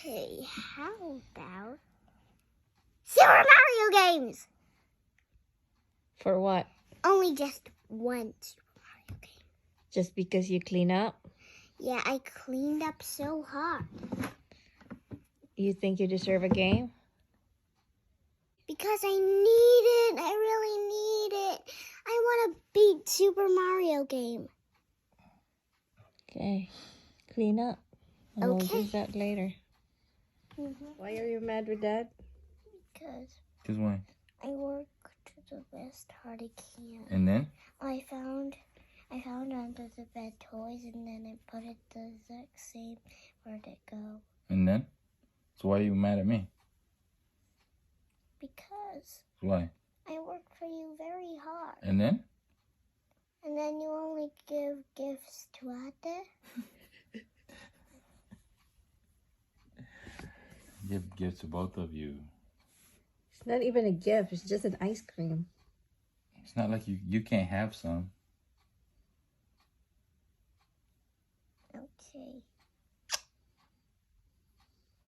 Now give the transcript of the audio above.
Okay, how about Super Mario games? For what? Only just one Super Mario game. Just because you clean up? Yeah, I cleaned up so hard. You think you deserve a game? Because I need it. I really need it. I want to beat Super Mario game. Okay, clean up. And we'll Okay. do that later. Why are you mad with Dad? Because why? I work to the best hard I can. And then? I found under the bed toys, and then I put it the exact same where'd it go. And then? So why are you mad at me? Because Why? I work for you very hard. And then? And then you only give gifts to Ate. Give gifts to both of you. It's not even a gift. It's just an ice cream. It's not like you can't have some. Okay.